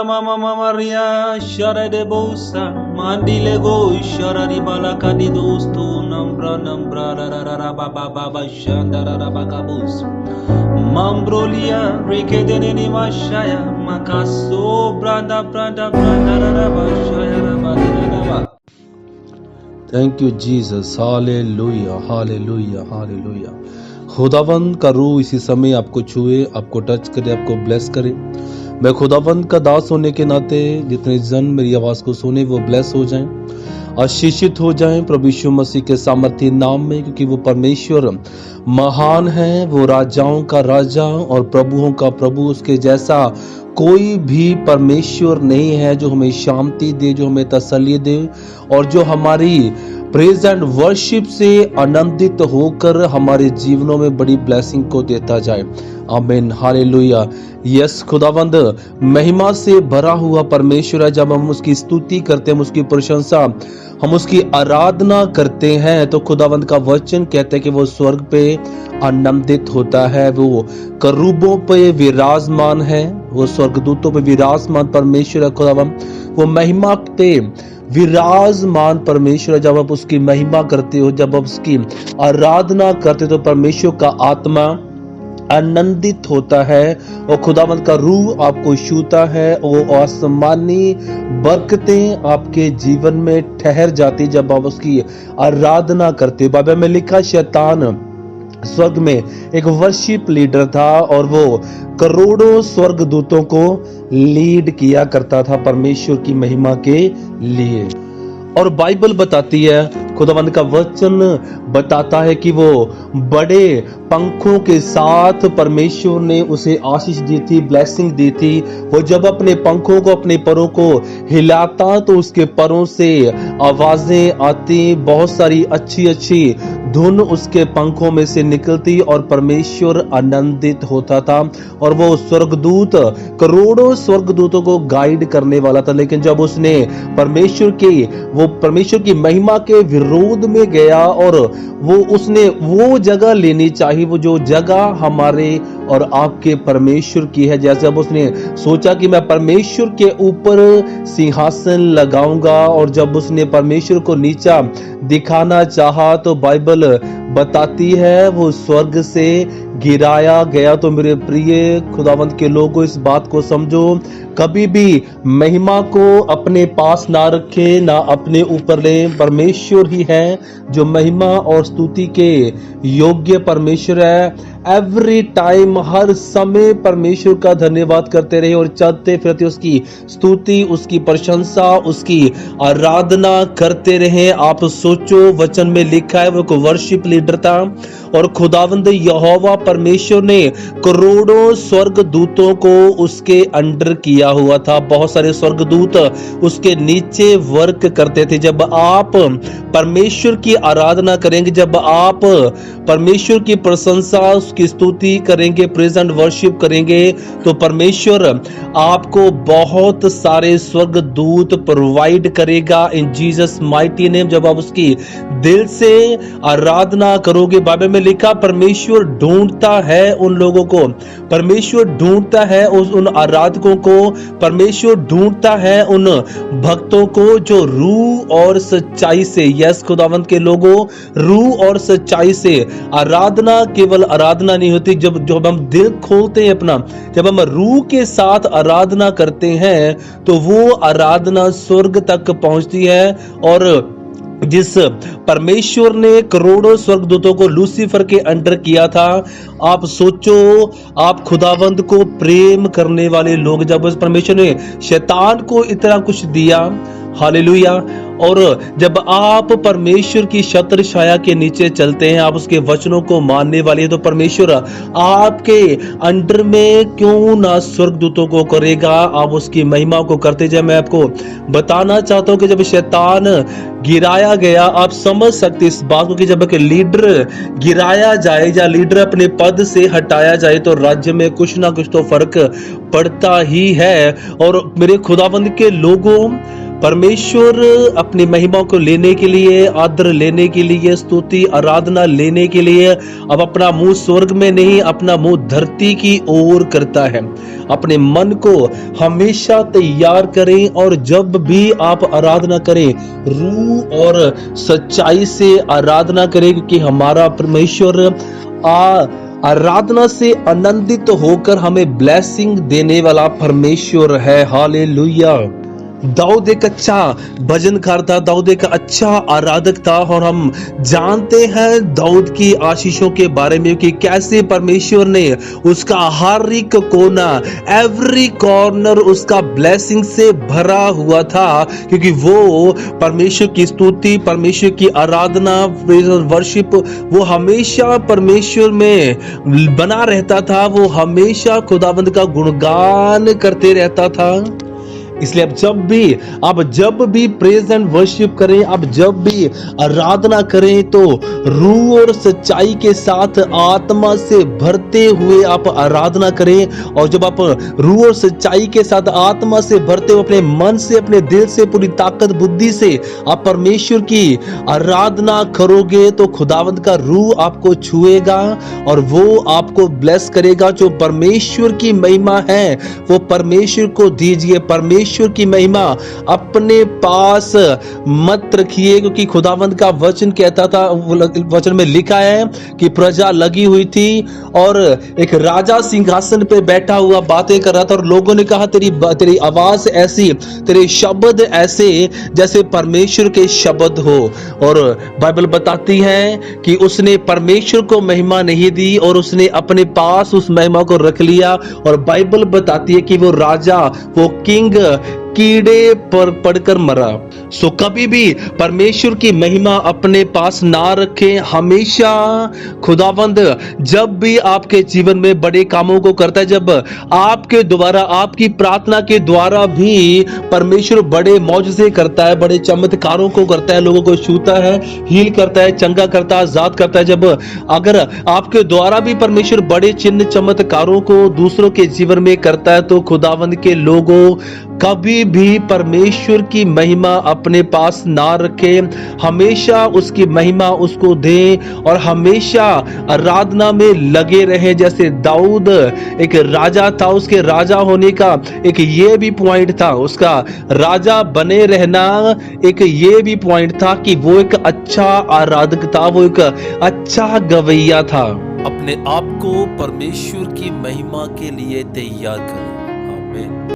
mama Maria shara de bosa mandile go shara di balaka di dosto nambra rara baba baba shanda rara bakabus mambrolia rike de ni mashaya makaso branda rara bashaya raba. Thank you Jesus, hallelujah hallelujah hallelujah. खुदावंद का रूह इसी समय आपको छुए, आपको touch करे, आपको ब्लेस करे। मैं खुदावंद का दास होने के नाते जितने जन मेरी आवाज को सुने वो ब्लेस हो जाएं, आशीषित हो जाएं प्रभु यीशु मसीह के सामर्थ्य नाम में, क्योंकि वो परमेश्वर महान है, वो राजाओं का राजा और प्रभुओं का प्रभु। उसके जैसा कोई भी परमेश्वर नहीं है जो हमें शांति दे, जो हमें तसल्ली दे और जो हमारी प्रेज एंड वर्शिप से आनंदित होकर हमारे जीवनों में बड़ी ब्लेसिंग को देता जाए। आमीन, हालेलुया। यस, खुदावंद महिमा से भरा हुआ परमेश्वर है। जब हम उसकी स्तुति करते हैं, उसकी प्रशंसा, हम उसकी आराधना करते हैं, तो खुदावंद का वचन कहते हैं कि वो स्वर्ग पे आनंदित होता है, वो करूबों पे विराजमान है, वो स्वर्गदूतों पे विराजमान परमेश्वर है। खुदावंद वो महिमा पे विराजमान परमेश्वर है। जब आप उसकी महिमा करते हो, जब आप उसकी आराधना करते हो, तो परमेश्वर का आत्मा आनंदित होता है और खुदावंद का रूह आपको छूता है और आसमानी बरकतें आपके जीवन में ठहर जाती जब आप उसकी आराधना करते हो। बाइबल में लिखा, शैतान स्वर्ग में एक वर्शिप लीडर था और वो करोड़ों स्वर्गदूतों को लीड किया करता था परमेश्वर की महिमा के लिए। और बाइबल बताती है, खुदावंद का वचन बताता है कि वो बड़े पंखों के साथ परमेश्वर ने उसे आशीष दी थी, ब्लेसिंग दी थी। वो जब अपने पंखों को, अपने परों को हिलाता तो उसके परों से आवाजें आती, बहुत सारी अच्छी अच्छी धुन उसके पंखों में से निकलती और परमेश्वर आनंदित होता था। और वो स्वर्गदूत करोड़ों स्वर्गदूतों को गाइड करने वाला था। लेकिन जब उसने परमेश्वर की महिमा के विरोध में गया और उसने वो जगह लेनी चाहिए, वो जो जगह हमारे और आपके परमेश्वर की है। जैसे अब उसने सोचा कि मैं परमेश्वर के ऊपर सिंहासन लगाऊंगा, और जब उसने परमेश्वर को नीचा दिखाना चाहा तो बाइबल बताती है वो स्वर्ग से गिराया गया। तो मेरे प्रिय खुदावंत के लोगों, इस बात को समझो, कभी भी महिमा को अपने पास ना रखे, ना अपने ऊपर ले। परमेश्वर ही है जो महिमा और स्तुति के योग्य परमेश्वर है। एवरी टाइम, हर समय परमेश्वर का धन्यवाद करते रहे और चलते फिरते उसकी स्तुति, उसकी प्रशंसा, उसकी आराधना करते रहे। आप सोचो, वचन में लिखा है वो एक वर्शिप लीडर था और खुदावंद यहोवा परमेश्वर ने करोड़ों स्वर्गदूतों को उसके अंडर किया हुआ था। बहुत सारे स्वर्गदूत उसके नीचे वर्क करते थे। जब आप परमेश्वर की आराधना करेंगे, जब आप परमेश्वर की प्रशंसा, उसकी स्तुति करेंगे, प्रेज एंड वर्शिप करेंगे, तो परमेश्वर आपको बहुत सारे स्वर्गदूत प्रोवाइड करेगा इन जीसस माइटी नेम। जब आप उसकी दिल से आराधना करोगे, बाइबल में लिखा, परमेश्वर ढूंढता है उन लोगों को, परमेश्वर ढूंढता है उन आराधकों को, परमेश्वर ढूंढता है उन भक्तों को जो रूह और सच्चाई से, यस खुदावंत के लोगों, रूह और सच्चाई से आराधना केवल आराधना नहीं होती। जब हम दिल खोलते हैं अपना, जब हम रूह के साथ आराधना करते हैं, तो वो आराधना स्वर्ग तक पहुंचती है। और जिस परमेश्वर ने करोड़ों स्वर्गदूतों को लूसीफर के अंडर किया था, आप सोचो, आप खुदावंद को प्रेम करने वाले लोग, जब उस परमेश्वर ने शैतान को इतना कुछ दिया, हालेलुया, और जब आप परमेश्वर की छत्र छाया के नीचे चलते हैं, आप उसके वचनों को मानने वाले हैं, तो परमेश्वर आपके अंडर में क्यों ना स्वर्गदूतों को करेगा। आप उसकी महिमा को करते जाए। मैं आपको बताना चाहता हूं कि जब शैतान गिराया गया, आप समझ सकते इस बात को कि जब एक लीडर गिराया जाए या लीडर अपने पद से हटाया जाए, तो राज्य में कुछ ना कुछ तो फर्क पड़ता ही है। और मेरे खुदावंद के लोगों, परमेश्वर अपनी महिमा को लेने के लिए, आदर लेने के लिए, स्तुति आराधना लेने के लिए अब अपना मुंह स्वर्ग में नहीं, अपना मुंह धरती की ओर करता है। अपने मन को हमेशा तैयार करें और जब भी आप आराधना करें रूह और सच्चाई से आराधना करें, क्योंकि हमारा परमेश्वर आराधना से आनंदित होकर हमें ब्लेसिंग देने वाला परमेश्वर है। हालेलुया। दाऊद एक अच्छा भजनकार था, दाऊद एक अच्छा आराधक था और हम जानते हैं दाऊद की आशीषों के बारे में कि कैसे परमेश्वर ने उसका हर एक कोना, एवरी कॉर्नर उसका ब्लेसिंग से भरा हुआ था, क्योंकि वो परमेश्वर की स्तुति, परमेश्वर की आराधना, वर्शिप वो हमेशा परमेश्वर में बना रहता था। वो हमेशा खुदाबंद का गुणगान करते रहता था। इसलिए अब जब भी प्रेज एंड वर्शिप करें, अब जब भी आराधना करें तो रूह और सच्चाई के साथ आत्मा से भरते हुए आप आराधना करें। और जब आप रूह और सच्चाई के साथ आत्मा से भरते हुए अपने मन से, अपने दिल से, पूरी ताकत बुद्धि से आप परमेश्वर की आराधना करोगे तो खुदावंद का रूह आपको छुएगा और वो आपको ब्लेस करेगा। जो परमेश्वर की महिमा है वो परमेश्वर को दीजिए। परमेश्वर की महिमा अपने पास मत रखिए, क्योंकि खुदावंद का वचन कहता था, वचन में लिखा है कि प्रजा लगी हुई थी और एक राजा सिंहासन पे बैठा हुआ बातें कर रहा था और लोगों ने कहा तेरी आवाज ऐसी, तेरे शब्द ऐसे जैसे परमेश्वर के शब्द हो। और बाइबल बताती है कि उसने परमेश्वर को महिमा नहीं दी और उसने अपने पास उस महिमा को रख लिया। और बाइबल बताती है कि वो राजा, वो किंग कीड़े पर पड़कर मरा। सो कभी भी परमेश्वर की महिमा अपने पास ना रखें। हमेशा खुदावंद जब भी आपके जीवन में बड़े कामों को करता है, जब आपके द्वारा, आपकी प्रार्थना के द्वारा भी परमेश्वर बड़े मौजज़े करता है, बड़े चमत्कारों को करता है, लोगों को छूता है, हील करता है, चंगा करता है, आजाद करता है। जब अगर आपके द्वारा भी परमेश्वर बड़े चिन्ह चमत्कारों को दूसरों के जीवन में करता है तो खुदावंद के लोगों कभी भी परमेश्वर की महिमा अपने पास ना रखें। हमेशा उसकी महिमा उसको दें और हमेशा आराधना में लगे रहें। जैसे दाऊद एक राजा था, उसके राजा होने का एक ये भी पॉइंट था, उसका राजा बने रहना एक ये भी पॉइंट था कि वो एक अच्छा आराधक था, वो एक अच्छा गवैया था। अपने आप को परमेश्वर की महिमा के लिए तैयार करें। आमीन।